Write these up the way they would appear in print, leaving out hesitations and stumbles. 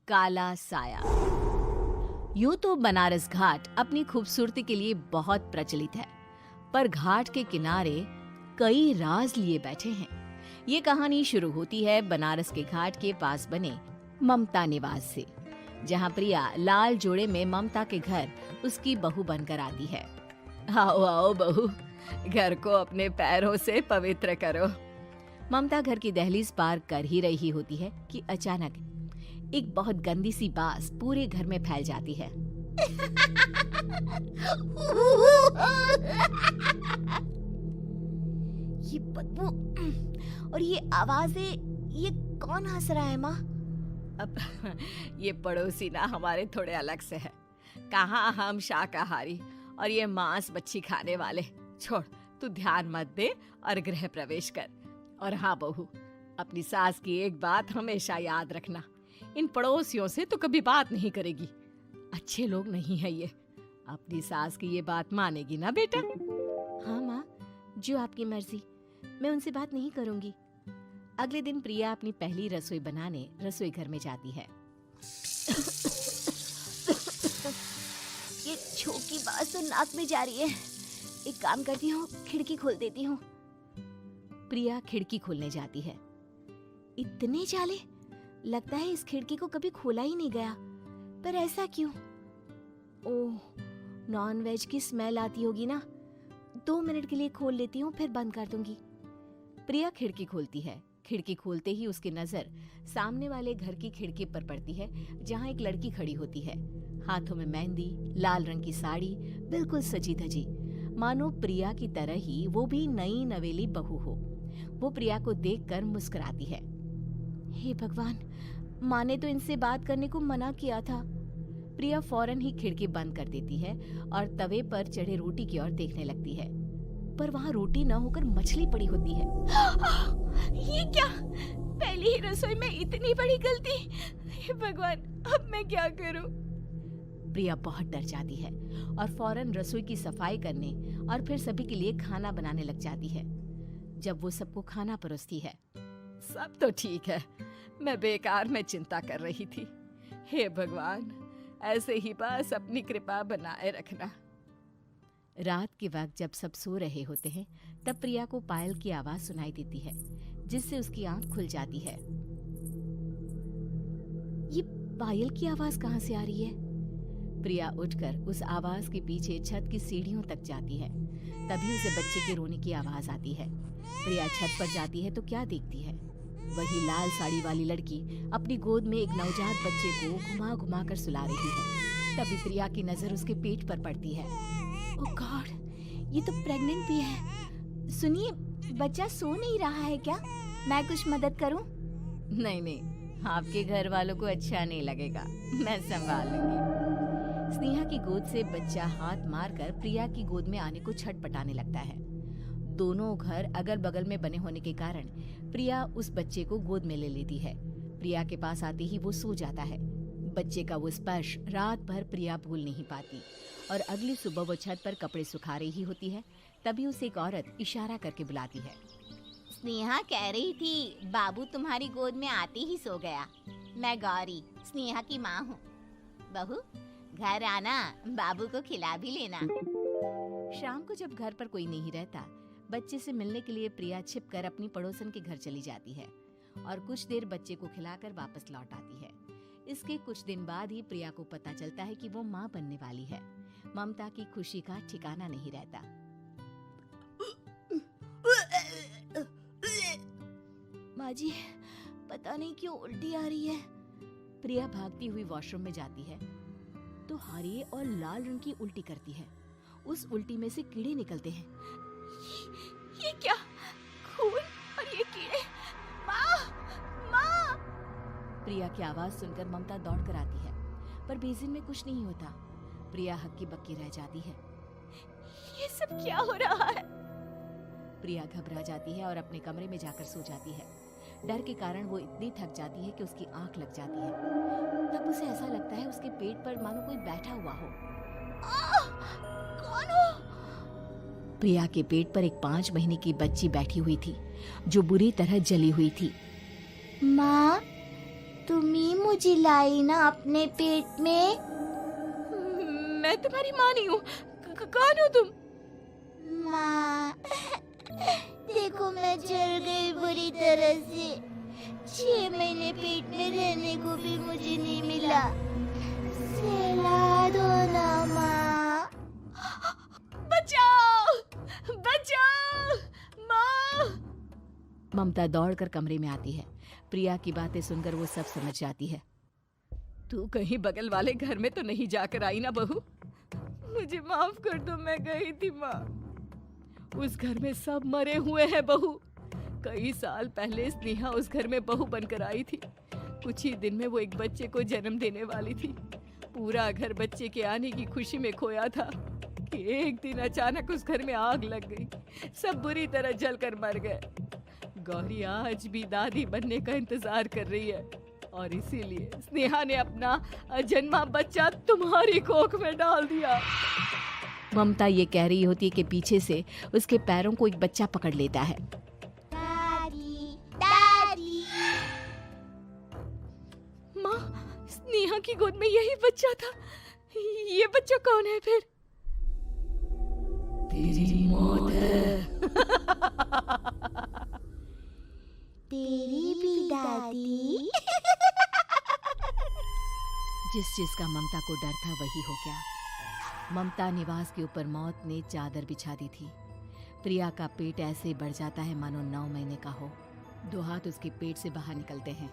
काला साया। यूं तो बनारस घाट अपनी खूबसूरती के लिए बहुत प्रचलित है, पर घाट के किनारे कई राज लिए बैठे हैं। ये कहानी शुरू होती है बनारस के घाट के पास बने ममता निवास से, जहां प्रिया लाल जोड़े में ममता के घर उसकी बहू बनकर आती है। आओ आओ बहू, घर को अपने पैरों से पवित्र करो। ममता घर की दहलीज पार कर ही रही होती है कि अचानक एक बहुत गंदी सी बास पूरे घर में फैल जाती है। ये बदबू और ये आवाजें, ये कौन हंस रहा है माँ? अब ये पड़ोसी ना हमारे थोड़े अलग से है। कहाँ हम शाकाहारी और ये मांस मच्छी खाने वाले। छोड़, तू ध्यान मत दे और गृह प्रवेश कर। और हाँ बहू, अपनी सास की एक बात हमेशा याद रखना, इन पड़ोसियों से तो कभी बात नहीं करेगी। अच्छे लोग नहीं है ये। अपनी सास की ये बात मानेगी ना बेटा? हाँ माँ, जो आपकी मर्जी, मैं उनसे बात नहीं करूंगी। अगले दिन प्रिया अपनी पहली रसोई बनाने रसोई घर में जाती है। ये छोकी बात तो नाक में जा रही है। एक काम करती हूँ, खिड़की खोल देती हूँ। प्रिया खिड़की खोलने जाती है। इतने जाले, लगता है इस खिड़की को कभी खोला ही नहीं गया। पर ऐसा क्यों? ओह, नॉन वेज की स्मेल आती होगी ना। 2 मिनट के लिए खोल लेती हूँ, फिर बंद कर दूंगी। प्रिया खिड़की खोलती है। खिड़की खोलते ही उसकी नजर सामने वाले घर की खिड़की पर पड़ती है, जहाँ एक लड़की खड़ी होती है। हाथों में मेहंदी, लाल रंग की साड़ी, बिल्कुल सजी धजी, मानो प्रिया की तरह ही वो भी नई नवेली बहू हो। वो प्रिया को देखकर मुस्कुराती है। हे भगवान, माँ ने तो इनसे बात करने को मना किया था। प्रिया फौरन ही खिड़की बंद कर देती है और तवे पर चढ़े रोटी की ओर देखने लगती है, पर वहाँ रोटी न होकर मछली पड़ी होती है। ये क्या? पहली ही रसोई में इतनी बड़ी गलती। हे भगवान, अब मैं क्या करूं? प्रिया बहुत डर जाती है और फौरन रसोई की सफाई करने और फिर सभी के लिए खाना बनाने लग जाती है। जब वो सबको खाना परोसती है, सब तो ठीक है, मैं बेकार में चिंता कर रही थी। हे भगवान, ऐसे ही बस अपनी कृपा बनाए रखना। रात के वक्त जब सब सो रहे होते हैं, तब प्रिया को पायल की आवाज सुनाई देती है, जिससे उसकी आंख खुल जाती है। ये पायल की आवाज कहाँ से आ रही है? प्रिया उठकर उस आवाज के पीछे छत की सीढ़ियों तक जाती है। तभी उसे बच्चे के रोने की आवाज आती है। प्रिया छत पर जाती है तो क्या देखती है? वही लाल साड़ी वाली लड़की अपनी गोद में एक नवजात बच्चे को घुमा घुमा कर सुला रही है। तभी प्रिया की नजर उसके पेट पर पड़ती है। ओह गॉड, ये तो प्रेग्नेंट भी है। सुनिए, बच्चा सो नहीं रहा है क्या? मैं कुछ मदद करूं? नहीं नहीं, आपके घर वालों को अच्छा नहीं लगेगा, मैं संभाल लूंगी। स्नेहा की गोद से बच्चा हाथ मारकर प्रिया की गोद में आने को छटपटाने लगता है। दोनों घर अगल बगल में बने होने के कारण प्रिया उस बच्चे को गोद में ले लेती है। प्रिया के पास आते ही वो सो जाता है। बच्चे का वो स्पर्श रात भर प्रिया भूल नहीं पाती और अगली सुबह वो छत पर कपड़े सुखा रही होती है। तभी उसे एक औरत इशारा करके बुलाती है। स्नेहा कह रही थी बाबू तुम्हारी गोद में आते ही सो गया। मैं गौरी, स्नेहा की माँ हूँ। बहू, घर आना, बाबू को खिला भी लेना। शाम को जब घर पर कोई नहीं रहता, बच्चे से मिलने के लिए प्रिया छिपकर अपनी पड़ोसन के घर चली जाती है और कुछ देर बच्चे को खिलाकर वापस लौट आती है। इसके कुछ दिन बाद ही प्रिया को पता चलता है कि वो माँ बनने वाली है। ममता की खुशी का ठिकाना नहीं रहता। माँ जी, पता नहीं क्यों उल्टी आ रही है। प्रिया भागती हुई वॉशरूम में जाती है तो हरे और लाल रंग की उल्टी करती है। उस उल्टी में से कीड़े निकलते हैं। ये क्या? खून और ये कीड़े! माँ! माँ! प्रिया की आवाज सुनकर ममता दौड़ कर आती है, पर बेसिन में कुछ नहीं होता। प्रिया हक्की बक्की रह जाती है। ये सब क्या हो रहा है? प्रिया घबरा जाती है और अपने कमरे में जाकर सो जाती है। डर के कारण वो इतनी थक जाती है कि उसकी आंख लग जाती है। तब उसे ऐसा लगता है उसके पेट पर मानो कोई बैठा हुआ हो। कौन हो? प्रिया के पेट पर एक 5 महीने की बच्ची बैठी हुई थी, जो बुरी तरह जली हुई थी। माँ, तुम ही मुझे लाई ना अपने पेट में। मैं तुम्हारी माँ नहीं हूँ। कौन हो तुम? माँ, देखो मैं जल गई बुरी तरह से। 6 महीने पेट में रहने को भी मुझे नहीं मिला। सहला दो ना माँ। बचाओ! बचाओ! माँ! ममता दौड़कर कमरे में आती है। प्रिया की बातें सुनकर वो सब समझ जाती है। तू कहीं बगल वाले घर में तो नहीं जाकर आई ना बहू? मुझे माफ कर दो, मैं गई थी माँ। उस घर में सब मरे हुए हैं बहू। कई साल पहले स्नेहा उस घर में बहू बनकर आई थी। कुछ ही दिन में वो एक बच्चे को जन्म देने वाली थी। पूरा घर बच्चे के आने की खुशी में खोया था कि एक दिन अचानक उस घर में आग लग गई। सब बुरी तरह जलकर मर गए। गौरी आज भी दादी बनने का इंतजार कर रही है और इसीलिए स्नेहा ने अपना अजन्मा बच्चा तुम्हारी कोख में डाल दिया। ममता ये कह रही होती है कि पीछे से उसके पैरों को एक बच्चा पकड़ लेता है। दादी, दादी। माँ, स्नेहा की गोद में यही बच्चा था। ये बच्चा कौन है फिर? तेरी मौत है। तेरी भी दादी। जिस चीज का ममता को डर था वही हो गया। ममता निवास के ऊपर मौत ने चादर बिछा दी थी। प्रिया का पेट ऐसे बढ़ जाता है मानो 9 महीने का हो। 2 हाथ उसके पेट से बाहर निकलते हैं।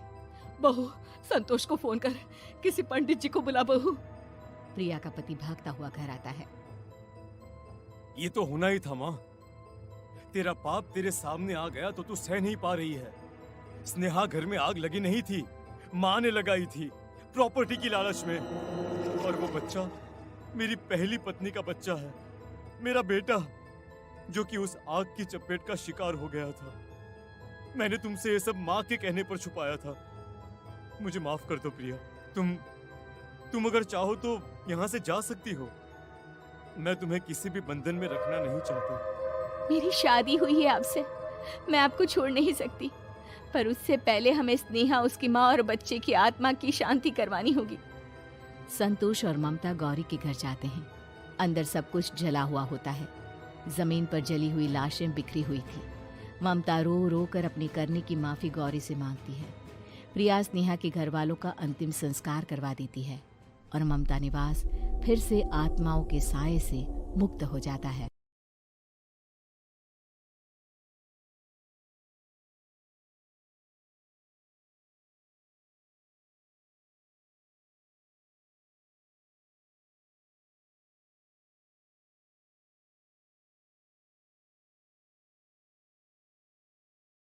बहू, संतोष को फोन कर, किसी पंडित जी को बुला बहू। प्रिया का पति भागता हुआ घर आता है। ये तो होना ही था माँ। तेरा पाप तेरे सामने आ गया तो तू सह नहीं पा रही है। स्नेहा घर में आग लगी नहीं थी, माँ ने लगाई थी, प्रॉपर्टी की लालच में। और वो बच्चा मेरी पहली पत्नी का बच्चा है, मेरा बेटा, जो कि उस आग की चपेट का शिकार हो गया था। मैंने तुमसे ये सब माँ के कहने पर छुपाया था। मुझे माफ कर दो प्रिया। तुम अगर चाहो तो यहाँ से जा सकती हो। मैं तुम्हें किसी भी बंधन में रखना नहीं चाहता। मेरी शादी हुई है आपसे, मैं आपको छोड़ नहीं सकती, पर उससे पहले हमें स्नेहा, उसकी माँ और बच्चे की आत्मा की शांति करवानी होगी। संतोष और ममता गौरी के घर जाते हैं। अंदर सब कुछ जला हुआ होता है। जमीन पर जली हुई लाशें बिखरी हुई थी। ममता रो रो कर अपनी करने की माफी गौरी से मांगती है। प्रिया स्नेहा के घर वालों का अंतिम संस्कार करवा देती है और ममता निवास फिर से आत्माओं के साए से मुक्त हो जाता है।